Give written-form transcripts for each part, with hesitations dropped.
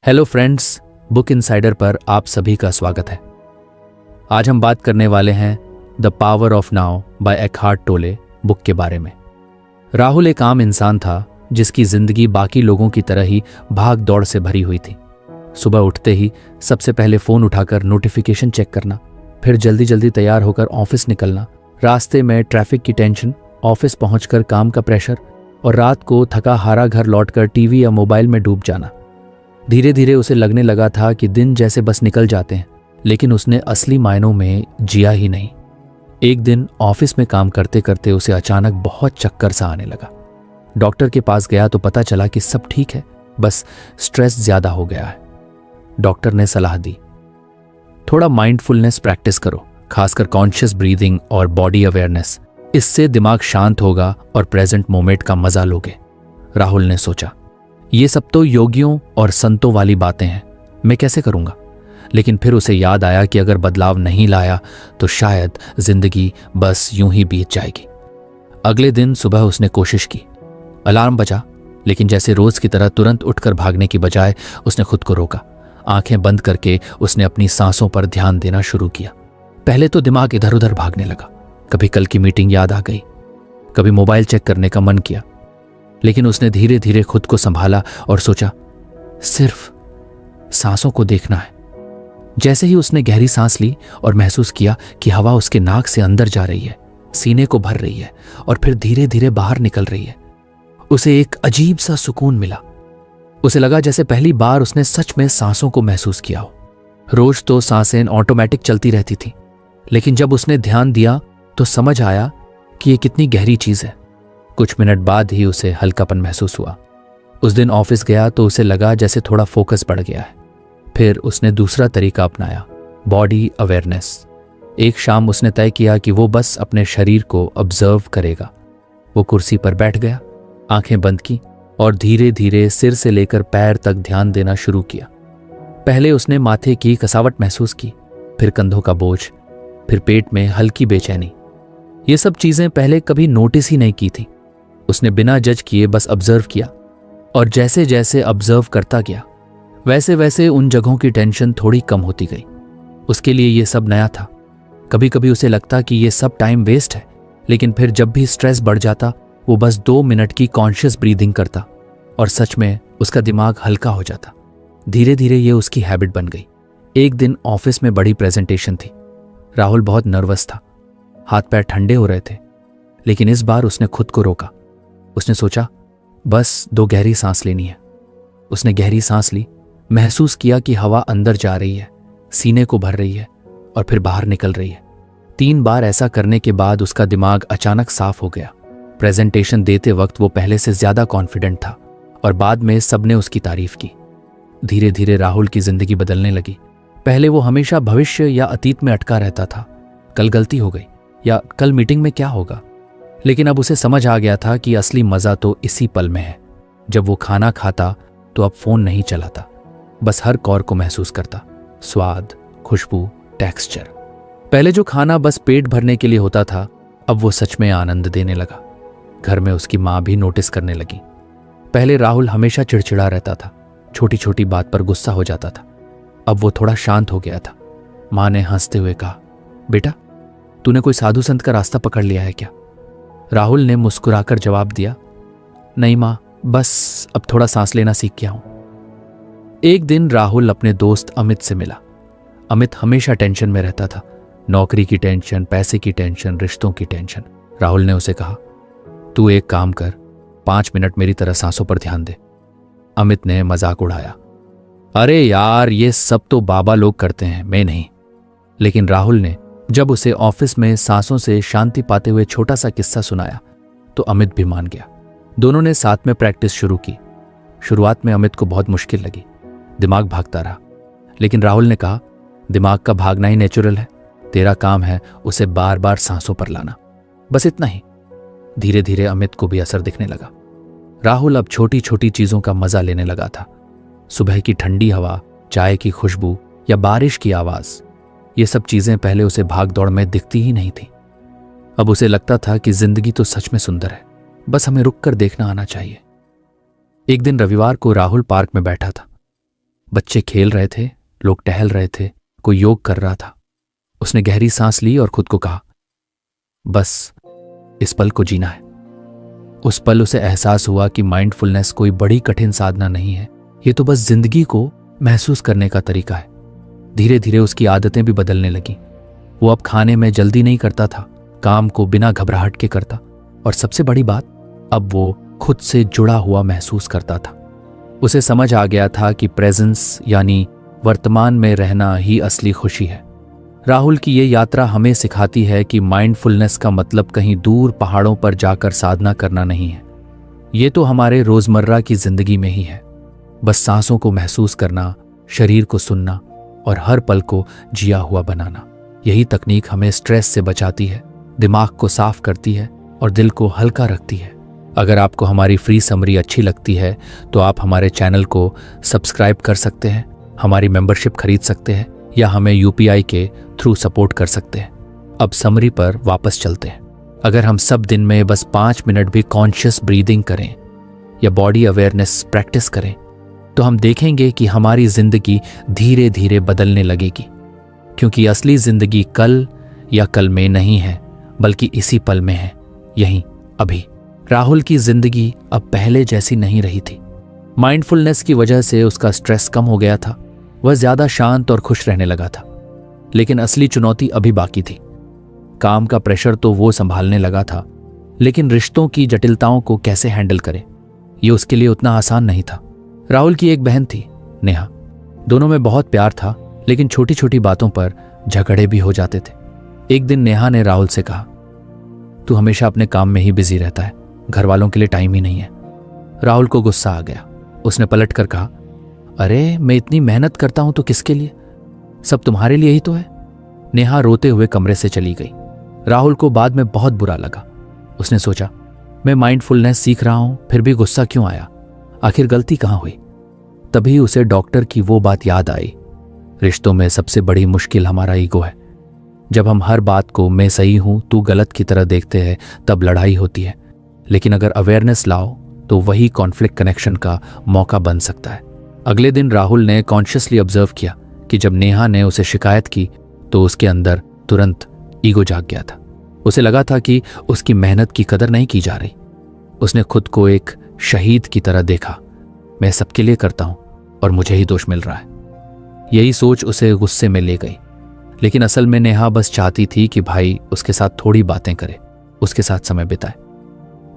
Hello friends, book insider पर आप सभी का स्वागत है। आज हम बात करने वाले हैं the power of now by Eckhart Tolle book के बारे में। राहुल एक आम इंसान था जिसकी जिंदगी बाकी लोगों की तरह ही भाग दौड़ से भरी हुई थी। सुबह उठते ही सबसे पहले फोन उठाकर नोटिफिकेशन चेक करना, फिर जल्दी जल्दी तैयार होकर ऑफिस निकलना, रास्ते में ट्रैफिक की टेंशन, ऑफिस पहुंचकर काम का प्रेशर और रात को थका हारा घर लौटकर टीवी या मोबाइल में डूब जाना। धीरे धीरे उसे लगने लगा था कि दिन जैसे बस निकल जाते हैं, लेकिन उसने असली मायनों में जिया ही नहीं। एक दिन ऑफिस में काम करते करते उसे अचानक बहुत चक्कर सा आने लगा। डॉक्टर के पास गया तो पता चला कि सब ठीक है, बस स्ट्रेस ज्यादा हो गया है। डॉक्टर ने सलाह दी, थोड़ा माइंडफुलनेस प्रैक्टिस करो, खासकर कॉन्शियस ब्रीदिंग और बॉडी अवेयरनेस। इससे दिमाग शांत होगा और प्रेजेंट मोमेंट का मजा लोगे। राहुल ने सोचा, ये सब तो योगियों और संतों वाली बातें हैं, मैं कैसे करूंगा। लेकिन फिर उसे याद आया कि अगर बदलाव नहीं लाया तो शायद जिंदगी बस यूं ही बीत जाएगी। अगले दिन सुबह उसने कोशिश की, अलार्म बजा, लेकिन जैसे रोज की तरह तुरंत उठकर भागने की बजाय उसने खुद को रोका। आंखें बंद करके उसने अपनी सांसों पर ध्यान देना शुरू किया। पहले तो दिमाग इधर उधर भागने लगा, कभी कल की मीटिंग याद आ गई, कभी मोबाइल चेक करने का मन किया। लेकिन उसने धीरे धीरे खुद को संभाला और सोचा, सिर्फ सांसों को देखना है। जैसे ही उसने गहरी सांस ली और महसूस किया कि हवा उसके नाक से अंदर जा रही है, सीने को भर रही है और फिर धीरे धीरे बाहर निकल रही है, उसे एक अजीब सा सुकून मिला। उसे लगा जैसे पहली बार उसने सच में सांसों को महसूस किया हो। रोज तो सांसें ऑटोमेटिक चलती रहती थी, लेकिन जब उसने ध्यान दिया तो समझ आया कि ये कितनी गहरी चीज है। कुछ मिनट बाद ही उसे हल्कापन महसूस हुआ। उस दिन ऑफिस गया तो उसे लगा जैसे थोड़ा फोकस बढ़ गया है। फिर उसने दूसरा तरीका अपनाया, बॉडी अवेयरनेस। एक शाम उसने तय किया कि वो बस अपने शरीर को ऑब्जर्व करेगा। वो कुर्सी पर बैठ गया, आंखें बंद की और धीरे धीरे सिर से लेकर पैर तक ध्यान देना शुरू किया। पहले उसने माथे की कसावट महसूस की, फिर कंधों का बोझ, फिर पेट में हल्की बेचैनी। ये सब चीजें पहले कभी नोटिस ही नहीं की थी। उसने बिना जज किए बस ऑब्जर्व किया और जैसे जैसे ऑब्जर्व करता गया वैसे वैसे उन जगहों की टेंशन थोड़ी कम होती गई। उसके लिए ये सब नया था। कभी कभी उसे लगता कि ये सब टाइम वेस्ट है, लेकिन फिर जब भी स्ट्रेस बढ़ जाता वो बस 2 मिनट की कॉन्शियस ब्रीदिंग करता और सच में उसका दिमाग हल्का हो जाता। धीरे धीरे ये उसकी हैबिट बन गई। एक दिन ऑफिस में बड़ी प्रेजेंटेशन थी। राहुल बहुत नर्वस था, हाथ पैर ठंडे हो रहे थे, लेकिन इस बार उसने खुद को रोका। उसने सोचा, बस 2 गहरी सांस लेनी है। उसने गहरी सांस ली, महसूस किया कि हवा अंदर जा रही है, सीने को भर रही है और फिर बाहर निकल रही है। 3 बार ऐसा करने के बाद उसका दिमाग अचानक साफ हो गया। प्रेजेंटेशन देते वक्त वो पहले से ज्यादा कॉन्फिडेंट था और बाद में सबने उसकी तारीफ की। धीरे धीरे राहुल की जिंदगी बदलने लगी। पहले वो हमेशा भविष्य या अतीत में अटका रहता था, कल गलती हो गई या कल मीटिंग में क्या होगा। लेकिन अब उसे समझ आ गया था कि असली मजा तो इसी पल में है। जब वो खाना खाता तो अब फोन नहीं चलाता, बस हर कौर को महसूस करता, स्वाद, खुशबू, टेक्सचर। पहले जो खाना बस पेट भरने के लिए होता था, अब वो सच में आनंद देने लगा। घर में उसकी माँ भी नोटिस करने लगी। पहले राहुल हमेशा चिड़चिड़ा रहता था, छोटी छोटी बात पर गुस्सा हो जाता था। अब वो थोड़ा शांत हो गया था। माँ ने हंसते हुए कहा, बेटा तूने कोई साधु संत का रास्ता पकड़ लिया है क्या? राहुल ने मुस्कुराकर जवाब दिया, नहीं माँ, बस अब थोड़ा सांस लेना सीख गया हूं। एक दिन राहुल अपने दोस्त अमित से मिला। अमित हमेशा टेंशन में रहता था, नौकरी की टेंशन, पैसे की टेंशन, रिश्तों की टेंशन। राहुल ने उसे कहा, तू एक काम कर, 5 मिनट मेरी तरह सांसों पर ध्यान दे। अमित ने मजाक उड़ाया, अरे यार ये सब तो बाबा लोग करते हैं, मैं नहीं। लेकिन राहुल ने जब उसे ऑफिस में सांसों से शांति पाते हुए छोटा सा किस्सा सुनाया तो अमित भी मान गया। दोनों ने साथ में प्रैक्टिस शुरू की। शुरुआत में अमित को बहुत मुश्किल लगी, दिमाग भागता रहा। लेकिन राहुल ने कहा, दिमाग का भागना ही नेचुरल है, तेरा काम है उसे बार बार सांसों पर लाना, बस इतना ही। धीरे धीरे अमित को भी असर दिखने लगा। राहुल अब छोटी छोटी चीजों का मजा लेने लगा था। सुबह की ठंडी हवा, चाय की खुशबू या बारिश की आवाज, ये सब चीजें पहले उसे भाग दौड़ में दिखती ही नहीं थी। अब उसे लगता था कि जिंदगी तो सच में सुंदर है, बस हमें रुक कर देखना आना चाहिए। एक दिन रविवार को राहुल पार्क में बैठा था। बच्चे खेल रहे थे, लोग टहल रहे थे, कोई योग कर रहा था। उसने गहरी सांस ली और खुद को कहा, बस इस पल को जीना है। उस पल उसे एहसास हुआ कि माइंडफुलनेस कोई बड़ी कठिन साधना नहीं है, ये तो बस जिंदगी को महसूस करने का तरीका है। धीरे धीरे उसकी आदतें भी बदलने लगी। वो अब खाने में जल्दी नहीं करता था, काम को बिना घबराहट के करता, और सबसे बड़ी बात, अब वो खुद से जुड़ा हुआ महसूस करता था। उसे समझ आ गया था कि प्रेजेंस यानी वर्तमान में रहना ही असली खुशी है। राहुल की ये यात्रा हमें सिखाती है कि माइंडफुलनेस का मतलब कहीं दूर पहाड़ों पर जाकर साधना करना नहीं है। ये तो हमारे रोजमर्रा की जिंदगी में ही है। बस सांसों को महसूस करना, शरीर को सुनना और हर पल को जिया हुआ बनाना। यही तकनीक हमें स्ट्रेस से बचाती है, दिमाग को साफ करती है और दिल को हल्का रखती है। अगर आपको हमारी फ्री समरी अच्छी लगती है तो आप हमारे चैनल को सब्सक्राइब कर सकते हैं, हमारी मेंबरशिप खरीद सकते हैं या हमें यूपीआई के थ्रू सपोर्ट कर सकते हैं। अब समरी पर वापस चलते हैं। अगर हम सब दिन में बस 5 मिनट भी कॉन्शियस ब्रीदिंग करें या बॉडी अवेयरनेस प्रैक्टिस करें तो हम देखेंगे कि हमारी जिंदगी धीरे धीरे बदलने लगेगी। क्योंकि असली जिंदगी कल या कल में नहीं है, बल्कि इसी पल में है, यहीं अभी। राहुल की जिंदगी अब पहले जैसी नहीं रही थी। माइंडफुलनेस की वजह से उसका स्ट्रेस कम हो गया था, वह ज्यादा शांत और खुश रहने लगा था। लेकिन असली चुनौती अभी बाकी थी। काम का प्रेशर तो वो संभालने लगा था, लेकिन रिश्तों की जटिलताओं को कैसे हैंडल करे, ये उसके लिए उतना आसान नहीं था। राहुल की एक बहन थी, नेहा। दोनों में बहुत प्यार था, लेकिन छोटी छोटी बातों पर झगड़े भी हो जाते थे। एक दिन नेहा ने राहुल से कहा, तू हमेशा अपने काम में ही बिजी रहता है, घर वालों के लिए टाइम ही नहीं है। राहुल को गुस्सा आ गया। उसने पलट कर कहा, अरे मैं इतनी मेहनत करता हूं तो किसके लिए? सब तुम्हारे लिए ही तो है। नेहा रोते हुए कमरे से चली गई। राहुल को बाद में बहुत बुरा लगा। उसने सोचा, मैं माइंडफुलनेस सीख रहा हूं, फिर भी गुस्सा क्यों आया? आखिर गलती कहां हुई? तभी उसे डॉक्टर की वो बात याद आई, रिश्तों में सबसे बड़ी मुश्किल हमारा ईगो है। जब हम हर बात को मैं सही हूं तू गलत की तरह देखते हैं तब लड़ाई होती है। लेकिन अगर अवेयरनेस लाओ तो वही कॉन्फ्लिक्ट कनेक्शन का मौका बन सकता है। अगले दिन राहुल ने कॉन्शियसली ऑब्जर्व किया कि जब नेहा ने उसे शिकायत की तो उसके अंदर तुरंत ईगो जाग गया था। उसे लगा था कि उसकी मेहनत की कदर नहीं की जा रही। उसने खुद को एक शहीद की तरह देखा, मैं सबके लिए करता हूं और मुझे ही दोष मिल रहा है। यही सोच उसे गुस्से में ले गई। लेकिन असल में नेहा बस चाहती थी कि भाई उसके साथ थोड़ी बातें करे, उसके साथ समय बिताए।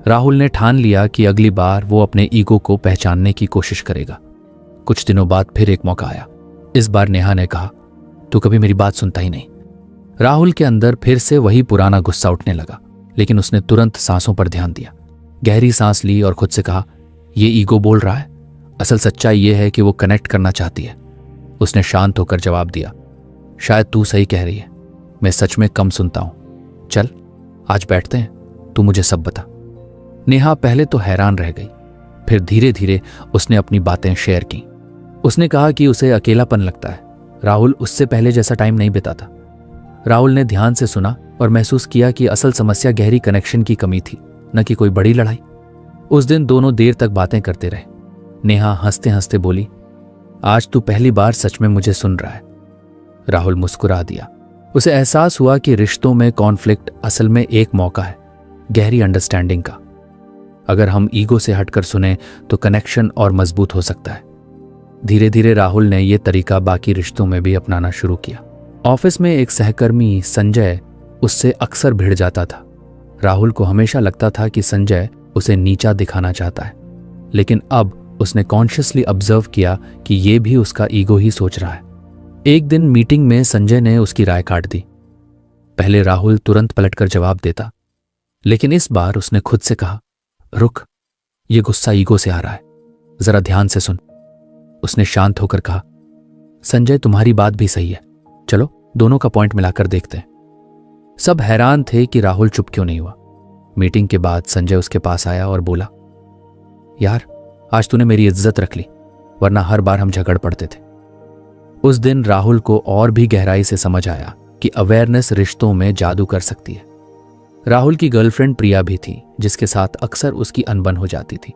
राहुल ने ठान लिया कि अगली बार वो अपने ईगो को पहचानने की कोशिश करेगा। कुछ दिनों बाद फिर एक मौका आया। इस बार नेहा ने कहा, तू कभी मेरी बात सुनता ही नहीं। राहुल के अंदर फिर से वही पुराना गुस्सा उठने लगा, लेकिन उसने तुरंत सांसों पर ध्यान दिया। गहरी सांस ली और खुद से कहा, ये ईगो बोल रहा है, असल सच्चाई ये है कि वो कनेक्ट करना चाहती है। उसने शांत होकर जवाब दिया, शायद तू सही कह रही है, मैं सच में कम सुनता हूं। चल आज बैठते हैं, तू मुझे सब बता। नेहा पहले तो हैरान रह गई, फिर धीरे धीरे उसने अपनी बातें शेयर की। उसने कहा कि उसे अकेलापन लगता है, राहुल उससे पहले जैसा टाइम नहीं बिताता। राहुल ने ध्यान से सुना और महसूस किया कि असल समस्या गहरी कनेक्शन की कमी थी, न कि कोई बड़ी लड़ाई। उस दिन दोनों देर तक बातें करते रहे। नेहा हंसते हंसते बोली, आज तू पहली बार सच में मुझे सुन रहा है। राहुल मुस्कुरा दिया। उसे एहसास हुआ कि रिश्तों में कॉन्फ्लिक्ट असल में एक मौका है गहरी अंडरस्टैंडिंग का। अगर हम ईगो से हटकर सुने तो कनेक्शन और मजबूत हो सकता है। धीरे धीरे राहुल ने यह तरीका बाकी रिश्तों में भी अपनाना शुरू किया। ऑफिस में एक सहकर्मी संजय उससे अक्सर भिड़ जाता था। राहुल को हमेशा लगता था कि संजय उसे नीचा दिखाना चाहता है, लेकिन अब उसने कॉन्शियसली ऑब्जर्व किया कि यह भी उसका ईगो ही सोच रहा है। एक दिन मीटिंग में संजय ने उसकी राय काट दी। पहले राहुल तुरंत पलटकर जवाब देता, लेकिन इस बार उसने खुद से कहा, रुक, यह गुस्सा ईगो से आ रहा है, जरा ध्यान से सुन। उसने शांत होकर कहा, संजय तुम्हारी बात भी सही है, चलो दोनों का पॉइंट मिलाकर देखते हैं। सब हैरान थे कि राहुल चुप क्यों नहीं हुआ। मीटिंग के बाद संजय उसके पास आया और बोला, यार आज तूने मेरी इज्जत रख ली, वरना हर बार हम झगड़ पड़ते थे। उस दिन राहुल को और भी गहराई से समझ आया कि अवेयरनेस रिश्तों में जादू कर सकती है। राहुल की गर्लफ्रेंड प्रिया भी थी, जिसके साथ अक्सर उसकी अनबन हो जाती थी।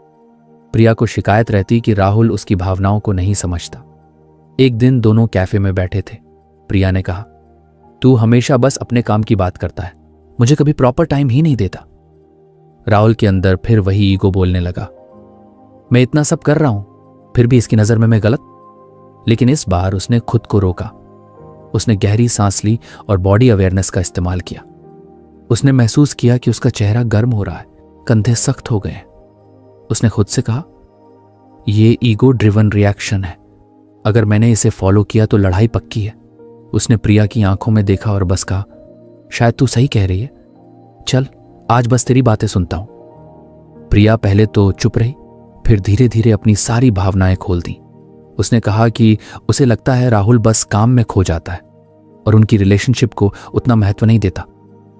प्रिया को शिकायत रहती कि राहुल उसकी भावनाओं को नहीं समझता। एक दिन दोनों कैफे में बैठे थे। प्रिया ने कहा, तू हमेशा बस अपने काम की बात करता है, मुझे कभी प्रॉपर टाइम ही नहीं देता। राहुल के अंदर फिर वही ईगो बोलने लगा, मैं इतना सब कर रहा हूं, फिर भी इसकी नजर में मैं गलत। लेकिन इस बार उसने खुद को रोका। उसने गहरी सांस ली और बॉडी अवेयरनेस का इस्तेमाल किया। उसने महसूस किया कि उसका चेहरा गर्म हो रहा है, कंधे सख्त हो गए हैं। उसने खुद से कहा, ये ईगो ड्रिवन रिएक्शन है, अगर मैंने इसे फॉलो किया तो लड़ाई पक्की है। उसने प्रिया की आंखों में देखा और बस कहा, शायद तू सही कह रही है, चल आज बस तेरी बातें सुनता हूं। प्रिया पहले तो चुप रही, फिर धीरे धीरे अपनी सारी भावनाएं खोल दी। उसने कहा कि उसे लगता है राहुल बस काम में खो जाता है और उनकी रिलेशनशिप को उतना महत्व नहीं देता।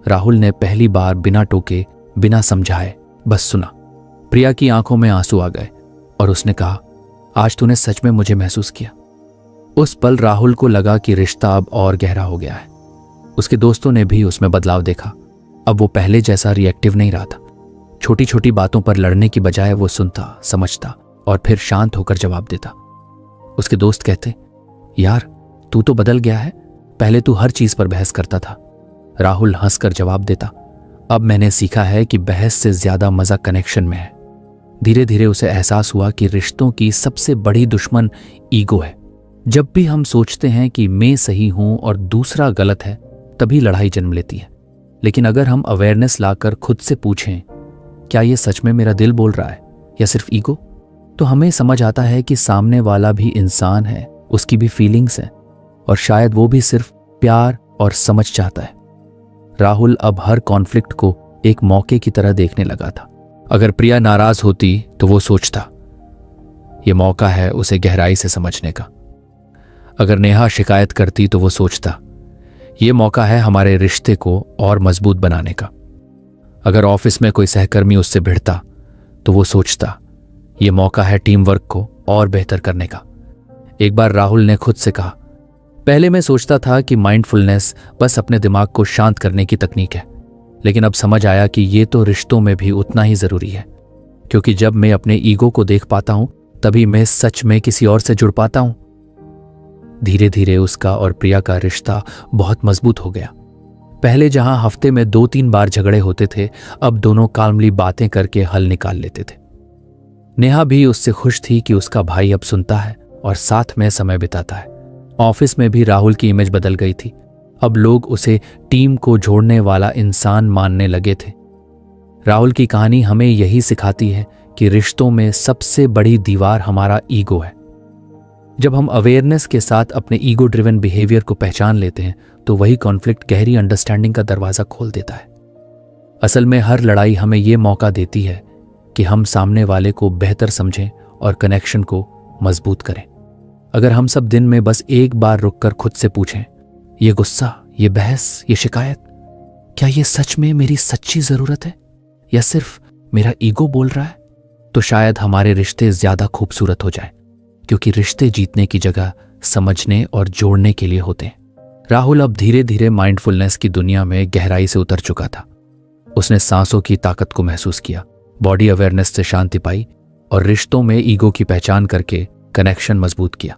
राहुल ने पहली बार बिना टोके, बिना समझाए बस सुना। प्रिया की आंखों में आंसू आ गए और उसने कहा, आज तूने सच में मुझे महसूस किया। उस पल राहुल को लगा कि रिश्ता अब और गहरा हो गया है। उसके दोस्तों ने भी उसमें बदलाव देखा। अब वो पहले जैसा रिएक्टिव नहीं रहा था। छोटी छोटी बातों पर लड़ने की बजाय वो सुनता, समझता और फिर शांत होकर जवाब देता। उसके दोस्त कहते, यार तू तो बदल गया है, पहले तू हर चीज पर बहस करता था। राहुल हंसकर जवाब देता, अब मैंने सीखा है कि बहस से ज्यादा मजा कनेक्शन में है। धीरे धीरे उसे एहसास हुआ कि रिश्तों की सबसे बड़ी दुश्मन ईगो है। जब भी हम सोचते हैं कि मैं सही हूं और दूसरा गलत है, तभी लड़ाई जन्म लेती है। लेकिन अगर हम अवेयरनेस लाकर खुद से पूछें, क्या ये सच में मेरा दिल बोल रहा है या सिर्फ ईगो, तो हमें समझ आता है कि सामने वाला भी इंसान है, उसकी भी फीलिंग्स हैं और शायद वो भी सिर्फ प्यार और समझ चाहता है। राहुल अब हर कॉन्फ्लिक्ट को एक मौके की तरह देखने लगा था। अगर प्रिया नाराज होती तो वो सोचता, ये मौका है उसे गहराई से समझने का। अगर नेहा शिकायत करती तो वो सोचता, ये मौका है हमारे रिश्ते को और मजबूत बनाने का। अगर ऑफिस में कोई सहकर्मी उससे भिड़ता तो वो सोचता, ये मौका है टीम वर्क को और बेहतर करने का। एक बार राहुल ने खुद से कहा, पहले मैं सोचता था कि माइंडफुलनेस बस अपने दिमाग को शांत करने की तकनीक है, लेकिन अब समझ आया कि ये तो रिश्तों में भी उतना ही जरूरी है, क्योंकि जब मैं अपने ईगो को देख पाता हूं तभी मैं सच में किसी और से जुड़ पाता हूं। धीरे धीरे उसका और प्रिया का रिश्ता बहुत मजबूत हो गया। पहले जहां हफ्ते में 2-3 बार झगड़े होते थे, अब दोनों काल्मली बातें करके हल निकाल लेते थे। नेहा भी उससे खुश थी कि उसका भाई अब सुनता है और साथ में समय बिताता है। ऑफिस में भी राहुल की इमेज बदल गई थी। अब लोग उसे टीम को जोड़ने वाला इंसान मानने लगे थे। राहुल की कहानी हमें यही सिखाती है कि रिश्तों में सबसे बड़ी दीवार हमारा ईगो है। जब हम अवेयरनेस के साथ अपने ईगो ड्रिवन बिहेवियर को पहचान लेते हैं तो वही कॉन्फ्लिक्ट गहरी अंडरस्टैंडिंग का दरवाजा खोल देता है। असल में हर लड़ाई हमें यह मौका देती है कि हम सामने वाले को बेहतर समझें और कनेक्शन को मजबूत करें। अगर हम सब दिन में बस एक बार रुककर खुद से पूछें, ये गुस्सा, ये बहस, ये शिकायत, क्या ये सच में मेरी सच्ची जरूरत है या सिर्फ मेरा ईगो बोल रहा है, तो शायद हमारे रिश्ते ज्यादा खूबसूरत हो जाए, क्योंकि रिश्ते जीतने की जगह समझने और जोड़ने के लिए होते हैं। राहुल अब धीरे धीरे माइंडफुलनेस की दुनिया में गहराई से उतर चुका था। उसने सांसों की ताकत को महसूस किया, बॉडी अवेयरनेस से शांति पाई और रिश्तों में ईगो की पहचान करके कनेक्शन मजबूत किया।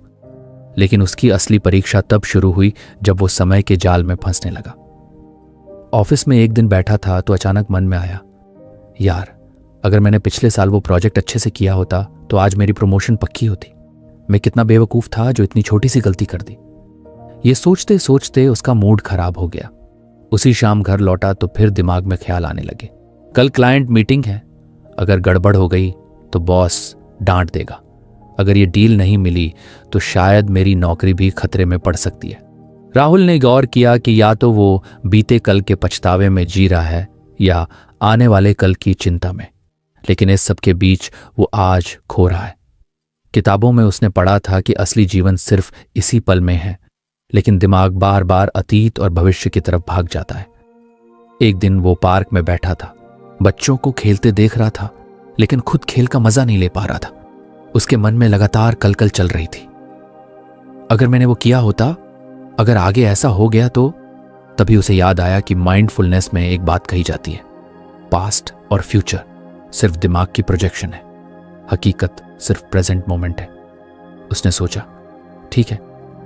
लेकिन उसकी असली परीक्षा तब शुरू हुई जब वो समय के जाल में फंसने लगा। ऑफिस में एक दिन बैठा था तो अचानक मन में आया, यार अगर मैंने पिछले साल वो प्रोजेक्ट अच्छे से किया होता तो आज मेरी प्रमोशन पक्की होती। मैं कितना बेवकूफ था जो इतनी छोटी सी गलती कर दी। ये सोचते सोचते उसका मूड खराब हो गया। उसी शाम घर लौटा तो फिर दिमाग में ख्याल आने लगे, कल क्लाइंट मीटिंग है, अगर गड़बड़ हो गई तो बॉस डांट देगा, अगर ये डील नहीं मिली तो शायद मेरी नौकरी भी खतरे में पड़ सकती है। राहुल ने गौर किया कि या तो वो बीते कल के पछतावे में जी रहा है या आने वाले कल की चिंता में, लेकिन इस सब के बीच वो आज खो रहा है। किताबों में उसने पढ़ा था कि असली जीवन सिर्फ इसी पल में है, लेकिन दिमाग बार बार अतीत और भविष्य की तरफ भाग जाता है। एक दिन वो पार्क में बैठा था, बच्चों को खेलते देख रहा था, लेकिन खुद खेल का मजा नहीं ले पा रहा था। उसके मन में लगातार कलकल चल रही थी। अगर मैंने वो किया होता, अगर आगे ऐसा हो गया तो। तभी उसे याद आया कि माइंडफुलनेस में एक बात कही जाती है, पास्ट और फ्यूचर सिर्फ दिमाग की प्रोजेक्शन है, हकीकत सिर्फ प्रेजेंट मोमेंट है। उसने सोचा, ठीक है,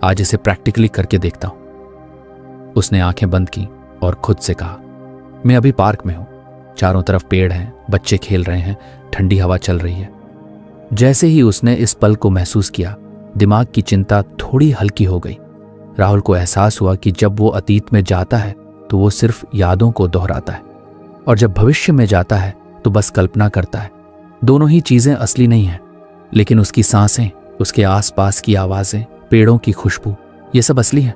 आज इसे प्रैक्टिकली करके देखता हूं। उसने आंखें बंद की और खुद से कहा, मैं अभी पार्क में हूं, चारों तरफ पेड़ हैं, बच्चे खेल रहे हैं, ठंडी हवा चल रही है। जैसे ही उसने इस पल को महसूस किया, दिमाग की चिंता थोड़ी हल्की हो गई। राहुल को एहसास हुआ कि जब वो अतीत में जाता है तो वो सिर्फ यादों को दोहराता है, और जब भविष्य में जाता है तो बस कल्पना करता है। दोनों ही चीजें असली नहीं हैं, लेकिन उसकी सांसें, उसके आसपास की आवाजें, पेड़ों की खुशबू, ये सब असली है,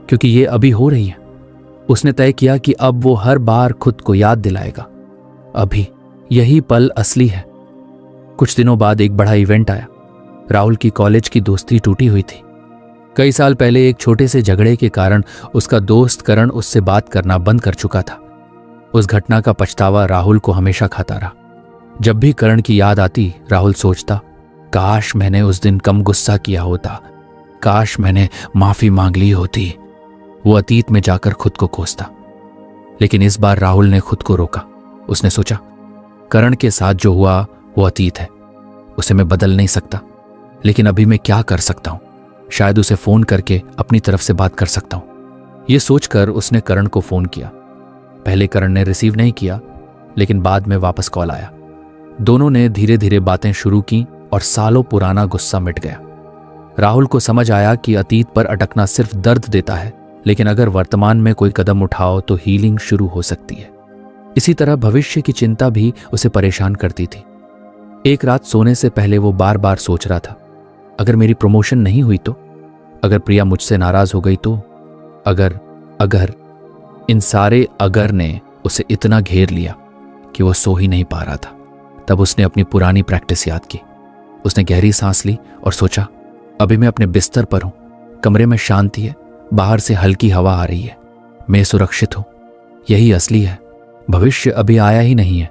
क्योंकि ये अभी हो रही है। उसने तय किया कि अब वो हर बार खुद को याद दिलाएगा, अभी यही पल असली है। कुछ दिनों बाद एक बड़ा इवेंट आया। राहुल की कॉलेज की दोस्ती टूटी हुई थी। कई साल पहले एक छोटे से झगड़े के कारण उसका दोस्त करण उससे बात करना बंद कर चुका था। उस घटना का पछतावा राहुल को हमेशा खाता रहा। जब भी करण की याद आती, राहुल सोचता, काश मैंने उस दिन कम गुस्सा किया होता, काश मैंने माफी मांग ली होती। वो अतीत में जाकर खुद को कोसता। लेकिन इस बार राहुल ने खुद को रोका। उसने सोचा, करण के साथ जो हुआ वो अतीत है, उसे मैं बदल नहीं सकता, लेकिन अभी मैं क्या कर सकता हूं? शायद उसे फोन करके अपनी तरफ से बात कर सकता हूं। यह सोचकर उसने करण को फोन किया। पहले करण ने रिसीव नहीं किया, लेकिन बाद में वापस कॉल आया। दोनों ने धीरे धीरे बातें शुरू की और सालों पुराना गुस्सा मिट गया। राहुल को समझ आया कि अतीत पर अटकना सिर्फ दर्द देता है, लेकिन अगर वर्तमान में कोई कदम उठाओ तो हीलिंग शुरू हो सकती है। इसी तरह भविष्य की चिंता भी उसे परेशान करती थी। एक रात सोने से पहले वो बार बार सोच रहा था, अगर मेरी प्रमोशन नहीं हुई तो, अगर प्रिया मुझसे नाराज हो गई तो, अगर इन सारे अगर ने उसे इतना घेर लिया कि वो सो ही नहीं पा रहा था। तब उसने अपनी पुरानी प्रैक्टिस याद की। उसने गहरी सांस ली और सोचा, अभी मैं अपने बिस्तर पर हूं, कमरे में शांति है, बाहर से हल्की हवा आ रही है, मैं सुरक्षित हूं, यही असली है, भविष्य अभी आया ही नहीं है।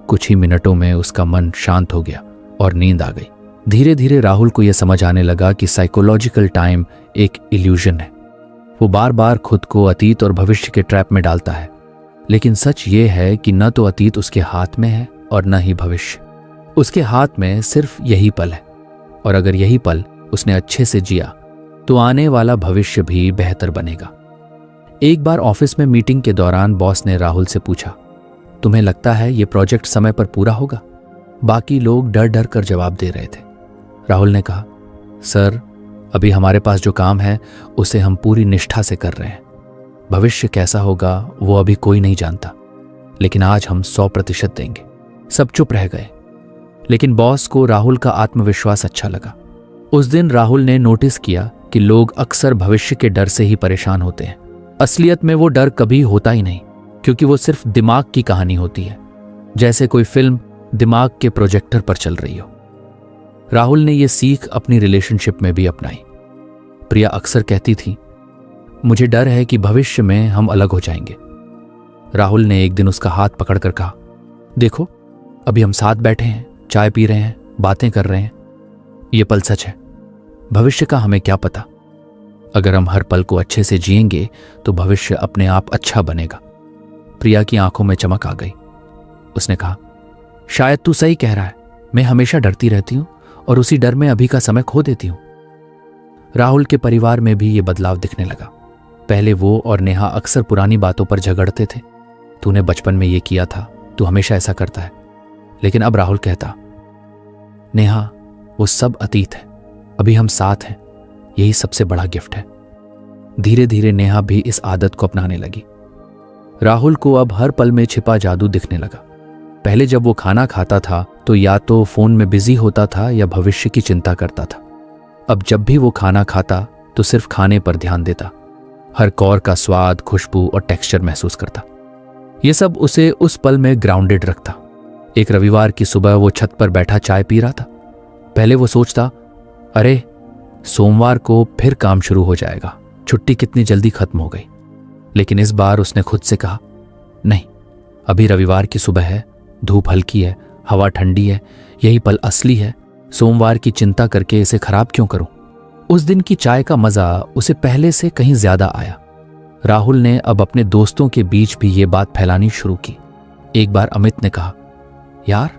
कुछ ही मिनटों में उसका मन शांत हो गया और नींद आ गई। धीरे धीरे राहुल को यह समझ आने लगा कि साइकोलॉजिकल टाइम एक इल्यूजन है। वो बार बार खुद को अतीत और भविष्य के ट्रैप में डालता है, लेकिन सच ये है कि न तो अतीत उसके हाथ में है और न ही भविष्य। उसके हाथ में सिर्फ यही पल है, और अगर यही पल उसने अच्छे से जिया तो आने वाला भविष्य भी बेहतर बनेगा। एक बार ऑफिस में मीटिंग के दौरान बॉस ने राहुल से पूछा, तुम्हें लगता है ये प्रोजेक्ट समय पर पूरा होगा? बाकी लोग डर डर कर जवाब दे रहे थे। राहुल ने कहा, सर, अभी हमारे पास जो काम है उसे हम पूरी निष्ठा से कर रहे हैं। भविष्य कैसा होगा वो अभी कोई नहीं जानता, लेकिन आज हम 100% देंगे। सब चुप रह गए, लेकिन बॉस को राहुल का आत्मविश्वास अच्छा लगा। उस दिन राहुल ने नोटिस किया कि लोग अक्सर भविष्य के डर से ही परेशान होते हैं। असलियत में वो डर कभी होता ही नहीं, क्योंकि वो सिर्फ दिमाग की कहानी होती है, जैसे कोई फिल्म दिमाग के प्रोजेक्टर पर चल रही हो। राहुल ने यह सीख अपनी रिलेशनशिप में भी अपनाई। प्रिया अक्सर कहती थी, मुझे डर है कि भविष्य में हम अलग हो जाएंगे। राहुल ने एक दिन उसका हाथ पकड़कर कहा, देखो, अभी हम साथ बैठे हैं, चाय पी रहे हैं, बातें कर रहे हैं। ये पल सच है, भविष्य का हमें क्या पता। अगर हम हर पल को अच्छे से जिएंगे तो भविष्य अपने आप अच्छा बनेगा। प्रिया की आंखों में चमक आ गई। उसने कहा, शायद तू सही कह रहा है, मैं हमेशा डरती रहती हूं और उसी डर में अभी का समय खो देती हूं। राहुल के परिवार में भी ये बदलाव दिखने लगा। पहले वो और नेहा अक्सर पुरानी बातों पर झगड़ते थे। तूने बचपन में ये किया था, तू हमेशा ऐसा करता है। लेकिन अब राहुल कहता, नेहा, वो सब अतीत है, अभी हम साथ हैं, यही सबसे बड़ा गिफ्ट है। धीरे धीरे नेहा भी इस आदत को अपनाने लगी। राहुल को अब हर पल में छिपा जादू दिखने लगा। पहले जब वो खाना खाता था तो या तो फोन में बिजी होता था या भविष्य की चिंता करता था। अब जब भी वो खाना खाता तो सिर्फ खाने पर ध्यान देता, हर कौर का स्वाद, खुशबू और टेक्सचर महसूस करता। ये सब उसे उस पल में ग्राउंडेड रखता। एक रविवार की सुबह वो छत पर बैठा चाय पी रहा था। पहले वो सोचता, अरे सोमवार को फिर काम शुरू हो जाएगा, छुट्टी कितनी जल्दी खत्म हो गई। लेकिन इस बार उसने खुद से कहा, नहीं, अभी रविवार की सुबह है, धूप हल्की है, हवा ठंडी है, यही पल असली है। सोमवार की चिंता करके इसे खराब क्यों करूं? उस दिन की चाय का मजा उसे पहले से कहीं ज्यादा आया। राहुल ने अब अपने दोस्तों के बीच भी ये बात फैलानी शुरू की। एक बार अमित ने कहा, यार,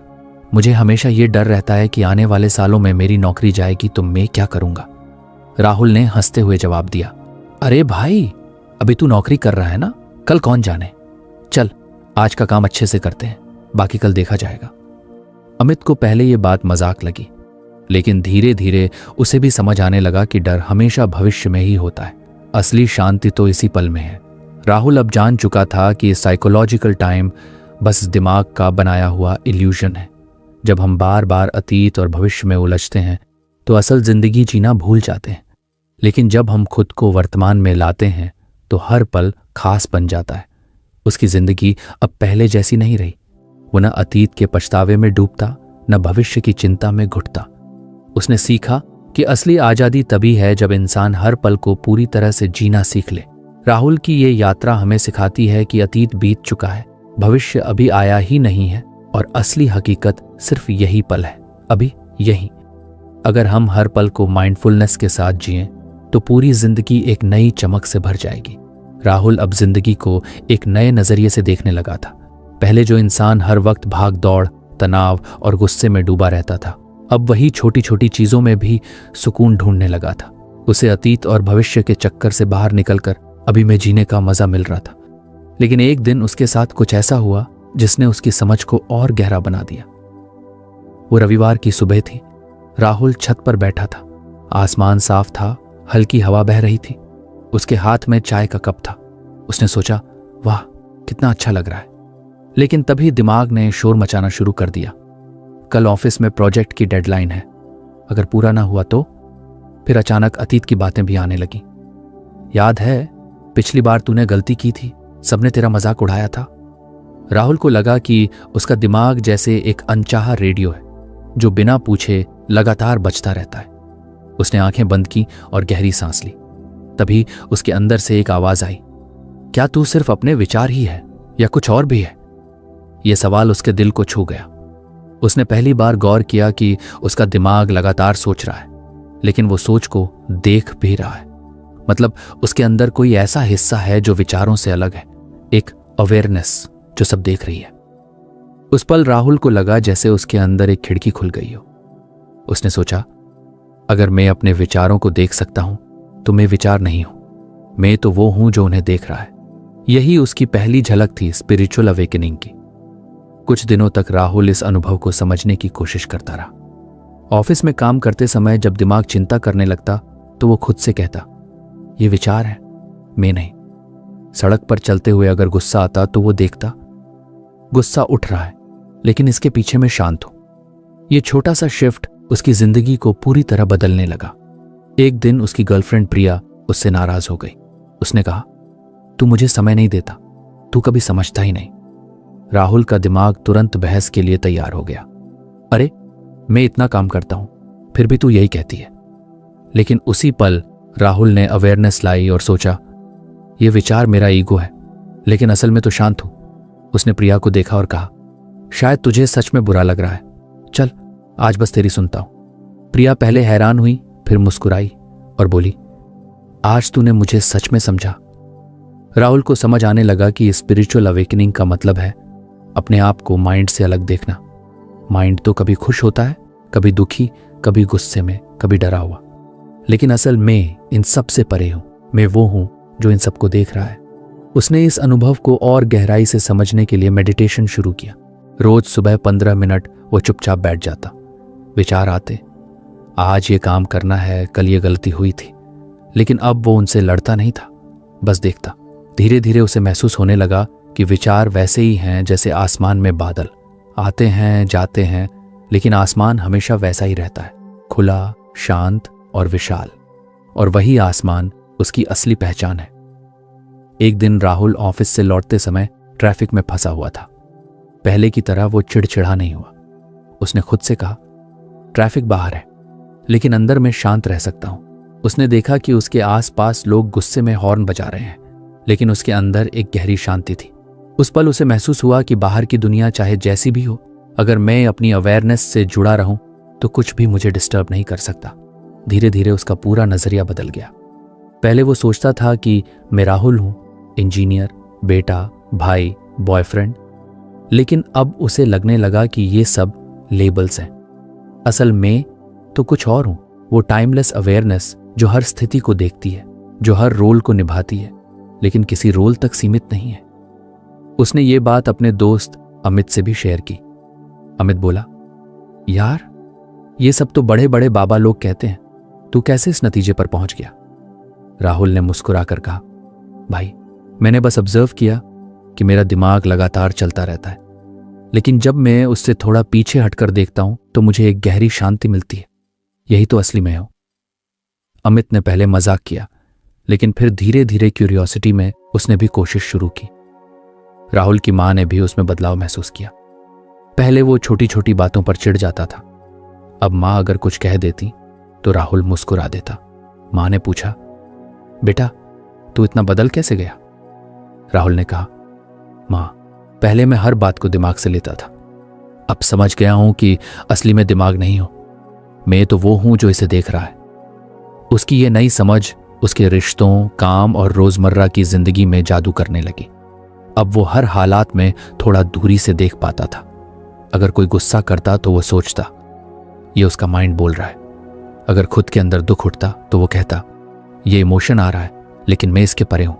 मुझे हमेशा ये डर रहता है कि आने वाले सालों में मेरी नौकरी जाएगी तो मैं क्या करूंगा। राहुल ने हंसते हुए जवाब दिया, अरे भाई, अभी तू नौकरी कर रहा है ना, कल कौन जाने। चल आज का काम अच्छे से करते हैं, बाकी कल देखा जाएगा। अमित को पहले ये बात मजाक लगी, लेकिन धीरे धीरे उसे भी समझ आने लगा कि डर हमेशा भविष्य में ही होता है, असली शांति तो इसी पल में है। राहुल अब जान चुका था कि साइकोलॉजिकल टाइम बस दिमाग का बनाया हुआ इल्यूजन है। जब हम बार बार अतीत और भविष्य में उलझते हैं तो असल जिंदगी जीना भूल जाते हैं, लेकिन जब हम खुद को वर्तमान में लाते हैं तो हर पल खास बन जाता है। उसकी जिंदगी अब पहले जैसी नहीं रही। वो न अतीत के पछतावे में डूबता, न भविष्य की चिंता में घुटता। उसने सीखा कि असली आजादी तभी है जब इंसान हर पल को पूरी तरह से जीना सीख ले। राहुल की ये यात्रा हमें सिखाती है कि अतीत बीत चुका है, भविष्य अभी आया ही नहीं है और असली हकीकत सिर्फ यही पल है, अभी यही। अगर हम हर पल को माइंडफुलनेस के साथ जिएं तो पूरी जिंदगी एक नई चमक से भर जाएगी। राहुल अब जिंदगी को एक नए नजरिए से देखने लगा था। पहले जो इंसान हर वक्त भाग दौड़, तनाव और गुस्से में डूबा रहता था, अब वही छोटी छोटी चीजों में भी सुकून ढूंढने लगा था। उसे अतीत और भविष्य के चक्कर से बाहर निकलकर अभी में जीने का मजा मिल रहा था। लेकिन एक दिन उसके साथ कुछ ऐसा हुआ जिसने उसकी समझ को और गहरा बना दिया। वो रविवार की सुबह थी। राहुल छत पर बैठा था। आसमान साफ था, हल्की हवा बह रही थी। उसके हाथ में चाय का कप था। उसने सोचा, वाह कितना अच्छा लग रहा है। लेकिन तभी दिमाग ने शोर मचाना शुरू कर दिया। कल ऑफिस में प्रोजेक्ट की डेडलाइन है, अगर पूरा ना हुआ तो। फिर अचानक अतीत की बातें भी आने लगी। याद है पिछली बार तूने गलती की थी, सबने तेरा मजाक उड़ाया था। राहुल को लगा कि उसका दिमाग जैसे एक अनचाहा रेडियो है जो बिना पूछे लगातार बजता रहता है। उसने आंखें बंद की और गहरी सांस ली। तभी उसके अंदर से एक आवाज आई, क्या तू सिर्फ अपने विचार ही है या कुछ और भी है? यह सवाल उसके दिल को छू गया। उसने पहली बार गौर किया कि उसका दिमाग लगातार सोच रहा है, लेकिन वो सोच को देख भी रहा है। मतलब उसके अंदर कोई ऐसा हिस्सा है जो विचारों से अलग है, एक अवेयरनेस जो सब देख रही है। उस पल राहुल को लगा जैसे उसके अंदर एक खिड़की खुल गई हो। उसने सोचा, अगर मैं अपने विचारों को देख सकता हूं तो मैं विचार नहीं हूं, मैं तो वो हूं जो उन्हें देख रहा है। यही उसकी पहली झलक थी स्पिरिचुअल अवेकनिंग की। कुछ दिनों तक राहुल इस अनुभव को समझने की कोशिश करता रहा। ऑफिस में काम करते समय जब दिमाग चिंता करने लगता तो वो खुद से कहता, ये विचार है, मैं नहीं। सड़क पर चलते हुए अगर गुस्सा आता तो वो देखता, गुस्सा उठ रहा है लेकिन इसके पीछे मैं शांत हूं। ये छोटा सा शिफ्ट उसकी जिंदगी को पूरी तरह बदलने लगा। एक दिन उसकी गर्लफ्रेंड प्रिया उससे नाराज हो गई। उसने कहा, तू मुझे समय नहीं देता, तू कभी समझता ही नहीं। राहुल का दिमाग तुरंत बहस के लिए तैयार हो गया। अरे मैं इतना काम करता हूं, फिर भी तू यही कहती है। लेकिन उसी पल राहुल ने अवेयरनेस लाई और सोचा, यह विचार मेरा ईगो है, लेकिन असल में तो शांत हूं। उसने प्रिया को देखा और कहा, शायद तुझे सच में बुरा लग रहा है, चल आज बस तेरी सुनता हूं। प्रिया पहले हैरान हुई, फिर मुस्कुराई और बोली, आज तूने मुझे सच में समझा। राहुल को समझ आने लगा कि स्पिरिचुअल अवेकनिंग का मतलब है अपने आप को माइंड से अलग देखना। माइंड तो कभी खुश होता है, कभी दुखी, कभी गुस्से में, कभी डरा हुआ, लेकिन असल मैं इन सब से परे हूं। मैं वो हूं जो इन सबको देख रहा है। उसने इस अनुभव को और गहराई से समझने के लिए मेडिटेशन शुरू किया। रोज सुबह 15 मिनट वो चुपचाप बैठ जाता। विचार आते, आज ये काम करना है, कल ये गलती हुई थी, लेकिन अब वो उनसे लड़ता नहीं था, बस देखता। धीरे धीरे उसे महसूस होने लगा कि विचार वैसे ही हैं जैसे आसमान में बादल, आते हैं जाते हैं, लेकिन आसमान हमेशा वैसा ही रहता है, खुला, शांत और विशाल। और वही आसमान उसकी असली पहचान है। एक दिन राहुल ऑफिस से लौटते समय ट्रैफिक में फंसा हुआ था। पहले की तरह वो चिड़चिड़ा नहीं हुआ। उसने खुद से कहा, ट्रैफिक बाहर है लेकिन अंदर मैं शांत रह सकता हूं। उसने देखा कि उसके आसपास लोग गुस्से में हॉर्न बजा रहे हैं, लेकिन उसके अंदर एक गहरी शांति थी। उस पल उसे महसूस हुआ कि बाहर की दुनिया चाहे जैसी भी हो, अगर मैं अपनी अवेयरनेस से जुड़ा रहूं तो कुछ भी मुझे डिस्टर्ब नहीं कर सकता। धीरे धीरे उसका पूरा नजरिया बदल गया। पहले वो सोचता था कि मैं राहुल हूं, इंजीनियर, बेटा, भाई, बॉयफ्रेंड, लेकिन अब उसे लगने लगा कि ये सब लेबल्स हैं। असल में तो कुछ और हूं, वो टाइमलेस अवेयरनेस जो हर स्थिति को देखती है, जो हर रोल को निभाती है, लेकिन किसी रोल तक सीमित नहीं है। उसने ये बात अपने दोस्त अमित से भी शेयर की। अमित बोला, यार ये सब तो बड़े बड़े बाबा लोग कहते हैं, तू कैसे इस नतीजे पर पहुंच गया? राहुल ने मुस्कुराकर कहा, भाई मैंने बस ऑब्जर्व किया कि मेरा दिमाग लगातार चलता रहता है, लेकिन जब मैं उससे थोड़ा पीछे हटकर देखता हूं तो मुझे एक गहरी शांति मिलती है। यही तो असली मैं हूं। अमित ने पहले मजाक किया, लेकिन फिर धीरे धीरे क्यूरियोसिटी में उसने भी कोशिश शुरू की। राहुल की मां ने भी उसमें बदलाव महसूस किया। पहले वो छोटी छोटी बातों पर चिढ़ जाता था, अब मां अगर कुछ कह देती तो राहुल मुस्कुरा देता। मां ने पूछा, बेटा तू इतना बदल कैसे गया? राहुल ने कहा, मां पहले मैं हर बात को दिमाग से लेता था, अब समझ गया हूं कि असली में दिमाग नहीं हूं, मैं तो वो हूं जो इसे देख रहा है। उसकी ये नई समझ उसके रिश्तों, काम और रोजमर्रा की जिंदगी में जादू करने लगी। अब वो हर हालात में थोड़ा दूरी से देख पाता था। अगर कोई गुस्सा करता तो वो सोचता, ये उसका माइंड बोल रहा है। अगर खुद के अंदर दुख उठता तो वो कहता, ये इमोशन आ रहा है, लेकिन मैं इसके परे हूं।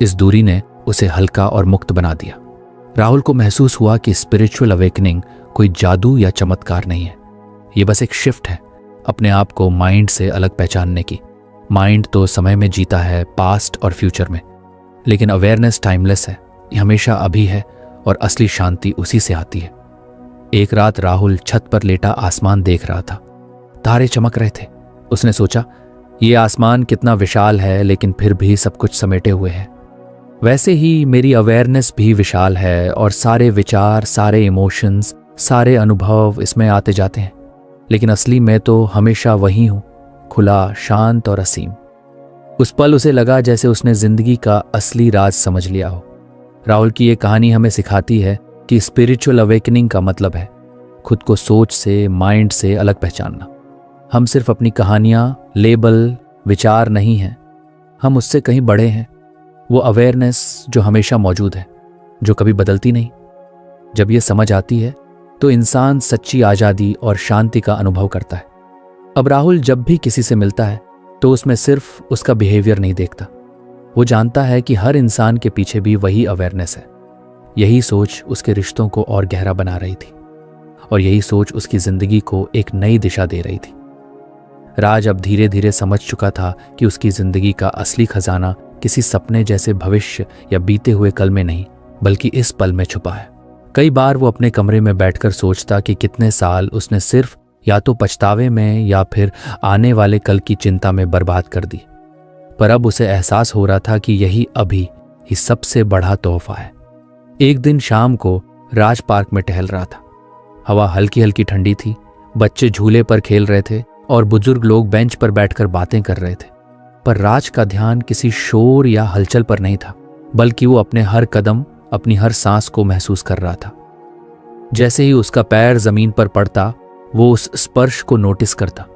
इस दूरी ने उसे हल्का और मुक्त बना दिया। राहुल को महसूस हुआ कि स्पिरिचुअल अवेकनिंग कोई जादू या चमत्कार नहीं है, ये बस एक शिफ्ट है अपने आप को माइंड से अलग पहचानने की। माइंड तो समय में जीता है, पास्ट और फ्यूचर में, लेकिन अवेयरनेस टाइमलेस है, ये हमेशा अभी है और असली शांति उसी से आती है। एक रात राहुल छत पर लेटा आसमान देख रहा था। तारे चमक रहे थे। उसने सोचा, ये आसमान कितना विशाल है, लेकिन फिर भी सब कुछ समेटे हुए है। वैसे ही मेरी अवेयरनेस भी विशाल है और सारे विचार, सारे इमोशंस, सारे अनुभव इसमें आते जाते हैं, लेकिन असली मैं तो हमेशा वही हूं, खुला, शांत और असीम। उस पल उसे लगा जैसे उसने जिंदगी का असली राज समझ लिया हो। राहुल की ये कहानी हमें सिखाती है कि स्पिरिचुअल अवेकनिंग का मतलब है खुद को सोच से, माइंड से अलग पहचानना। हम सिर्फ अपनी कहानियां, लेबल, विचार नहीं हैं, हम उससे कहीं बड़े हैं। वो अवेयरनेस जो हमेशा मौजूद है, जो कभी बदलती नहीं। जब ये समझ आती है तो इंसान सच्ची आज़ादी और शांति का अनुभव करता है। अब राहुल जब भी किसी से मिलता है तो उसमें सिर्फ उसका बिहेवियर नहीं देखता, वो जानता है कि हर इंसान के पीछे भी वही अवेयरनेस है। यही सोच उसके रिश्तों को और गहरा बना रही थी और यही सोच उसकी जिंदगी को एक नई दिशा दे रही थी। राज अब धीरे धीरे समझ चुका था कि उसकी जिंदगी का असली खजाना किसी सपने जैसे भविष्य या बीते हुए कल में नहीं, बल्कि इस पल में छुपा है। कई बार वो अपने कमरे में बैठकर सोचता कि कितने साल उसने सिर्फ या तो पछतावे में या फिर आने वाले कल की चिंता में बर्बाद कर दी। पर अब उसे एहसास हो रहा था कि यही अभी ही सबसे बड़ा तोहफा है। एक दिन शाम को राज पार्क में टहल रहा था। हवा हल्की हल्की ठंडी थी, बच्चे झूले पर खेल रहे थे और बुजुर्ग लोग बेंच पर बैठकर बातें कर रहे थे। पर राज का ध्यान किसी शोर या हलचल पर नहीं था, बल्कि वो अपने हर कदम, अपनी हर सांस को महसूस कर रहा था। जैसे ही उसका पैर जमीन पर पड़ता, वो उस स्पर्श को नोटिस करता।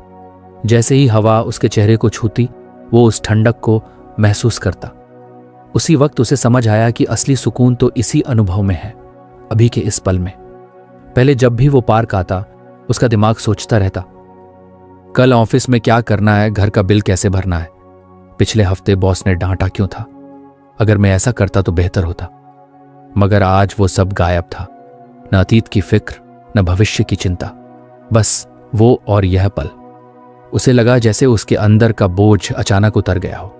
जैसे ही हवा उसके चेहरे को छूती, वो उस ठंडक को महसूस करता। उसी वक्त उसे समझ आया कि असली सुकून तो इसी अनुभव में है, अभी के इस पल में। पहले जब भी वो पार्क आता, उसका दिमाग सोचता रहता, कल ऑफिस में क्या करना है, घर का बिल कैसे भरना है, पिछले हफ्ते बॉस ने डांटा क्यों था, अगर मैं ऐसा करता तो बेहतर होता। मगर आज वो सब गायब था, न अतीत की फिक्र, न भविष्य की चिंता, बस वो और यह पल। उसे लगा जैसे उसके अंदर का बोझ अचानक उतर गया हो।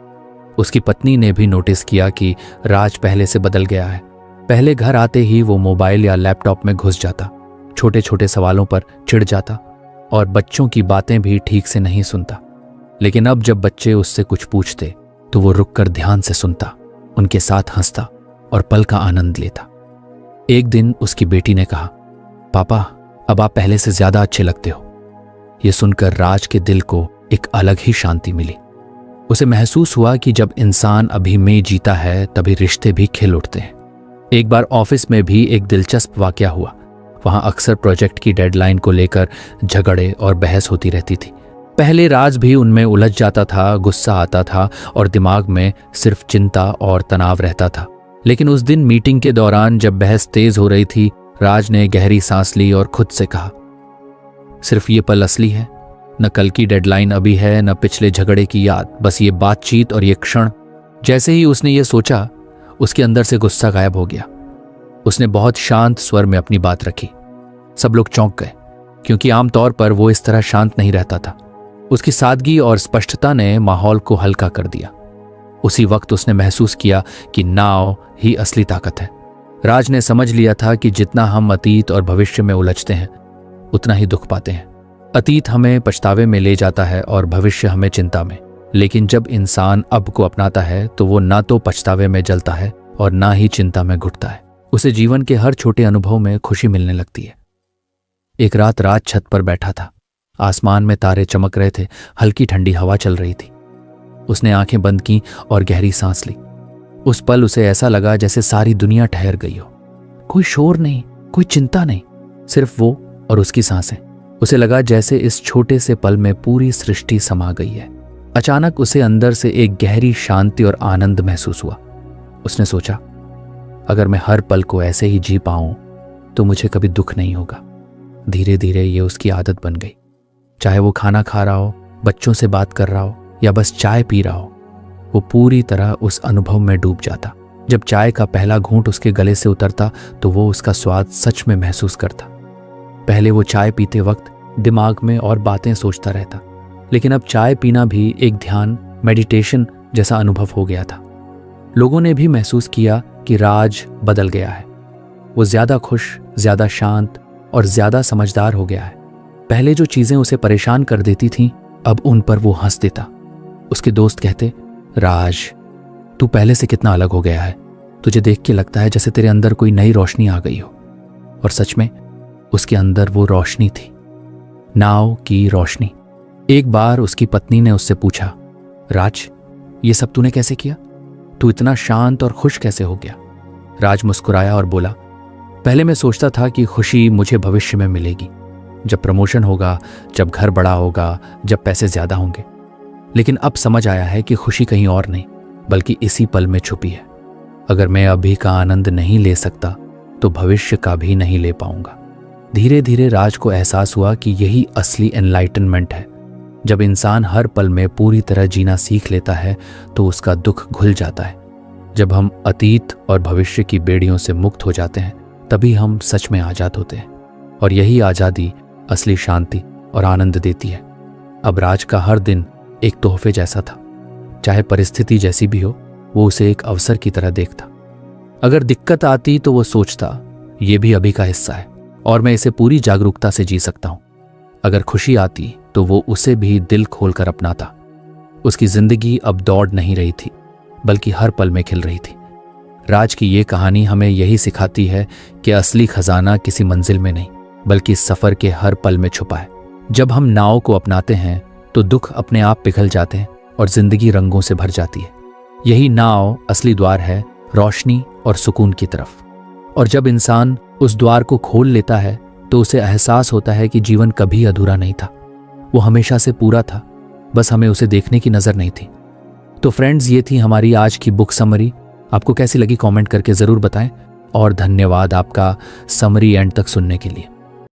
उसकी पत्नी ने भी नोटिस किया कि राज पहले से बदल गया है। पहले घर आते ही वो मोबाइल या लैपटॉप में घुस जाता, छोटे छोटे सवालों पर चिढ़ जाता और बच्चों की बातें भी ठीक से नहीं सुनता। लेकिन अब जब बच्चे उससे कुछ पूछते तो वो रुककर ध्यान से सुनता, उनके साथ हंसता और पल का आनंद लेता। एक दिन उसकी बेटी ने कहा, पापा अब आप पहले से ज्यादा अच्छे लगते हो। ये सुनकर राज के दिल को एक अलग ही शांति मिली। उसे महसूस हुआ कि जब इंसान अभी में जीता है तभी रिश्ते भी खिल उठते हैं। एक बार ऑफिस में भी एक दिलचस्प वाकया हुआ। वहां अक्सर प्रोजेक्ट की डेडलाइन को लेकर झगड़े और बहस होती रहती थी। पहले राज भी उनमें उलझ जाता था, गुस्सा आता था और दिमाग में सिर्फ चिंता और तनाव रहता था। लेकिन उस दिन मीटिंग के दौरान जब बहस तेज हो रही थी, राज ने गहरी सांस ली और खुद से कहा, सिर्फ ये पल असली है, न कल की डेडलाइन अभी है, न पिछले झगड़े की याद, बस ये बातचीत और ये क्षण। जैसे ही उसने ये सोचा, उसके अंदर से गुस्सा गायब हो गया। उसने बहुत शांत स्वर में अपनी बात रखी। सब लोग चौंक गए, क्योंकि आमतौर पर वो इस तरह शांत नहीं रहता था। उसकी सादगी और स्पष्टता ने माहौल को हल्का कर दिया। उसी वक्त उसने महसूस किया कि नाव ही असली ताकत है। राज ने समझ लिया था कि जितना हम अतीत और भविष्य में उलझते हैं, उतना ही दुख पाते हैं। अतीत हमें पछतावे में ले जाता है और भविष्य हमें चिंता में। लेकिन जब इंसान अब को अपनाता है तो वो ना तो पछतावे में जलता है और ना ही चिंता में घुटता है। उसे जीवन के हर छोटे अनुभव में खुशी मिलने लगती है। एक रात राज छत पर बैठा था। आसमान में तारे चमक रहे थे, हल्की ठंडी हवा चल रही थी। उसने आंखें बंद की और गहरी सांस ली। उस पल उसे ऐसा लगा जैसे सारी दुनिया ठहर गई हो। कोई शोर नहीं, कोई चिंता नहीं, सिर्फ वो और उसकी सांसें। उसे लगा जैसे इस छोटे से पल में पूरी सृष्टि समा गई है। अचानक उसे अंदर से एक गहरी शांति और आनंद महसूस हुआ। उसने सोचा, अगर मैं हर पल को ऐसे ही जी पाऊं तो मुझे कभी दुख नहीं होगा। धीरे धीरे ये उसकी आदत बन गई। चाहे वो खाना खा रहा हो, बच्चों से बात कर रहा हो या बस चाय पी रहा हो, वो पूरी तरह उस अनुभव में डूब जाता। जब चाय का पहला घूंट उसके गले से उतरता तो वो उसका स्वाद सच में महसूस करता। पहले वो चाय पीते वक्त दिमाग में और बातें सोचता रहता, लेकिन अब चाय पीना भी एक ध्यान, मेडिटेशन जैसा अनुभव हो गया था। लोगों ने भी महसूस किया कि राज बदल गया है। वो ज्यादा खुश, ज्यादा शांत और ज्यादा समझदार हो गया है। पहले जो चीजें उसे परेशान कर देती थीं, अब उन पर वो हंस देता। उसके दोस्त कहते, राज, तू पहले से कितना अलग हो गया है। तुझे देख के लगता है जैसे तेरे अंदर कोई नई रोशनी आ गई हो। और सच में उसके अंदर वो रोशनी थी, नाव की रोशनी। एक बार उसकी पत्नी ने उससे पूछा, राज, ये सब तूने कैसे किया? तू इतना शांत और खुश कैसे हो गया? राज मुस्कुराया और बोला, पहले मैं सोचता था कि खुशी मुझे भविष्य में मिलेगी, जब प्रमोशन होगा, जब घर बड़ा होगा, जब पैसे ज्यादा होंगे। लेकिन अब समझ आया है कि खुशी कहीं और नहीं, बल्कि इसी पल में छुपी है। अगर मैं अभी का आनंद नहीं ले सकता तो भविष्य का भी नहीं ले पाऊंगा। धीरे धीरे राज को एहसास हुआ कि यही असली एनलाइटनमेंट है। जब इंसान हर पल में पूरी तरह जीना सीख लेता है तो उसका दुख घुल जाता है। जब हम अतीत और भविष्य की बेड़ियों से मुक्त हो जाते हैं, तभी हम सच में आजाद होते हैं। और यही आजादी असली शांति और आनंद देती है। अब राज का हर दिन एक तोहफे जैसा था। चाहे परिस्थिति जैसी भी हो, वो उसे एक अवसर की तरह देखता। अगर दिक्कत आती तो वो सोचता, ये भी अभी का हिस्सा है और मैं इसे पूरी जागरूकता से जी सकता हूं। अगर खुशी आती तो वो उसे भी दिल खोलकर अपनाता। उसकी जिंदगी अब दौड़ नहीं रही थी, बल्कि हर पल में खिल रही थी। राज की ये कहानी हमें यही सिखाती है कि असली खजाना किसी मंजिल में नहीं, बल्कि सफर के हर पल में छुपा है। जब हम नाव को अपनाते हैं तो दुख अपने आप पिघल जाते हैं और जिंदगी रंगों से भर जाती है। यही नाव असली द्वार है, रोशनी और सुकून की तरफ। और जब इंसान उस द्वार को खोल लेता है तो उसे एहसास होता है कि जीवन कभी अधूरा नहीं था, वो हमेशा से पूरा था, बस हमें उसे देखने की नजर नहीं थी। तो फ्रेंड्स, ये थी हमारी आज की बुक समरी। आपको कैसी लगी कमेंट करके जरूर बताएं और धन्यवाद आपका समरी एंड तक सुनने के लिए।